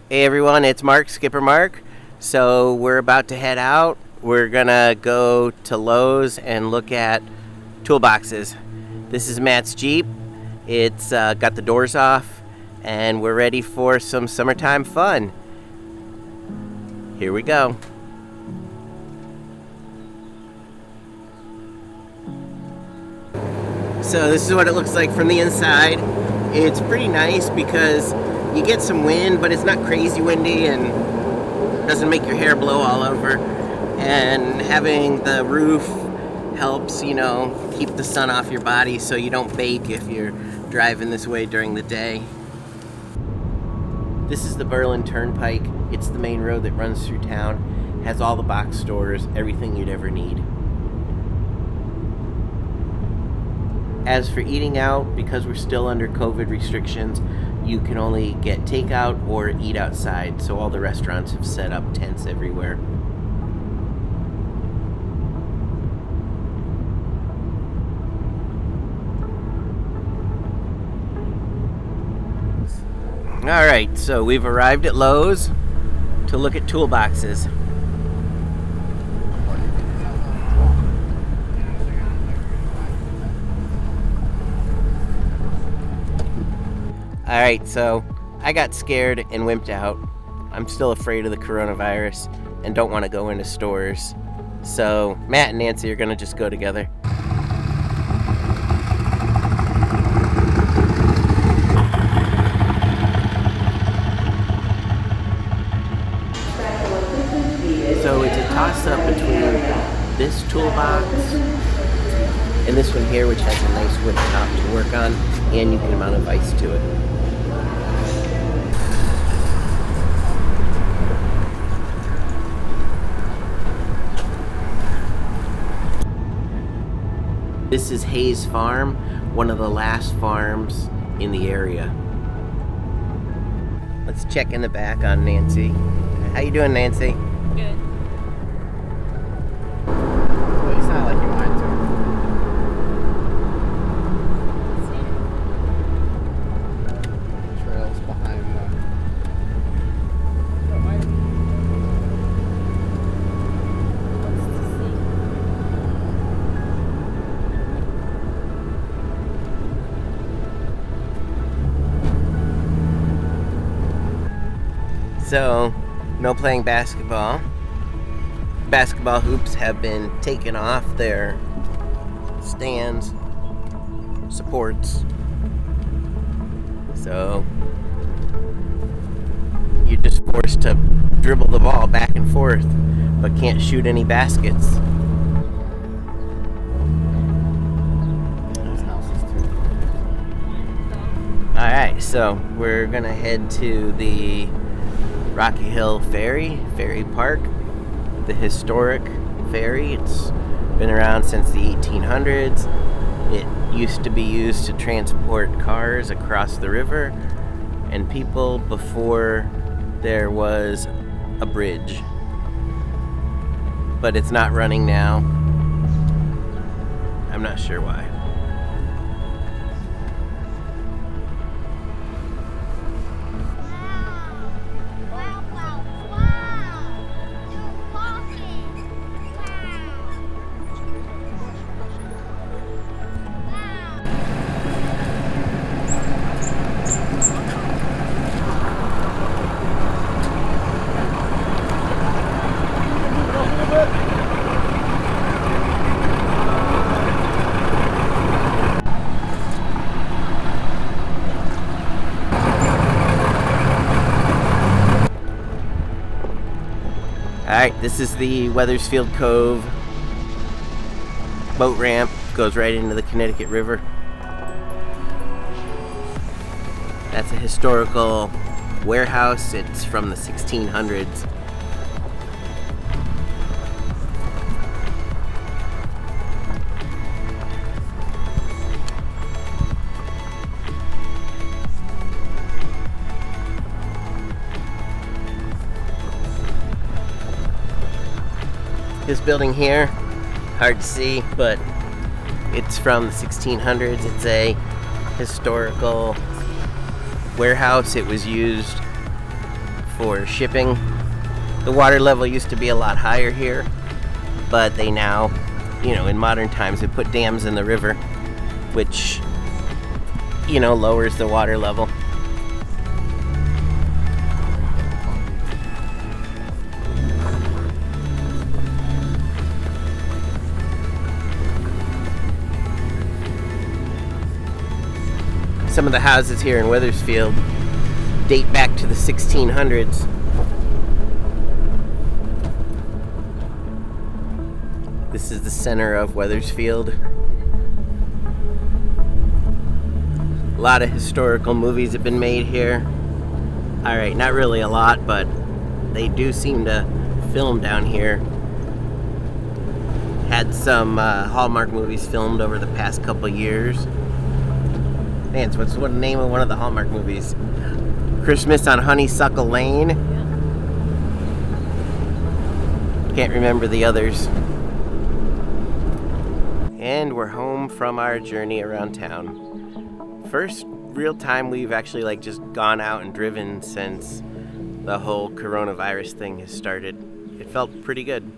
Hey everyone, it's Mark, Skipper Mark. So we're about to head out. We're gonna go to Lowe's and look at toolboxes. This is Matt's Jeep. It's got the doors off and we're ready for some summertime fun. Here we go. So this is what it looks like from the inside. It's pretty nice because you get some wind, but it's not crazy windy and doesn't make your hair blow all over. And having the roof helps, keep the sun off your body so you don't bake if you're driving this way during the day. This is the Berlin Turnpike. It's the main road that runs through town. Has all the box stores, everything you'd ever need. As for eating out, because we're still under COVID restrictions, you can only get takeout or eat outside, so all the restaurants have set up tents everywhere. Alright, so we've arrived at Lowe's to look at toolboxes. Alright, so I got scared and wimped out. I'm still afraid of the coronavirus and don't want to go into stores. So Matt and Nancy are going to just go together. So it's a toss-up between this toolbox and this one here, which has a nice wood top to work on, and you can mount a vise to it. This is Hayes Farm, one of the last farms in the area. Let's check in the back on Nancy. How you doing, Nancy? Good. Well, you sound like you wanted to. Trails behind the... So, no playing basketball. Basketball hoops have been taken off their stands, supports. So, you're just forced to dribble the ball back and forth, but can't shoot any baskets. Those houses too. Alright, so we're gonna head to the Rocky Hill Ferry Park, the historic ferry. It's been around since the 1800s. It used to be used to transport cars across the river and people before there was a bridge. But it's not running now. I'm not sure why. Alright, this is the Wethersfield Cove boat ramp. Goes right into the Connecticut River. That's a historical warehouse. It's from the 1600s. This building here, hard to see, but it's from the 1600s. It's a historical warehouse. It was used for shipping. The water level used to be a lot higher here, but they now, in modern times, they put dams in the river, which, lowers the water level. Some of the houses here in Wethersfield date back to the 1600s. This is the center of Wethersfield. A lot of historical movies have been made here. Alright, not really a lot, but they do seem to film down here. Had some Hallmark movies filmed over the past couple years. Man, what's the name of one of the Hallmark movies? Christmas on Honeysuckle Lane. Can't remember the others. And we're home from our journey around town. First real time we've actually just gone out and driven since the whole coronavirus thing has started. It felt pretty good.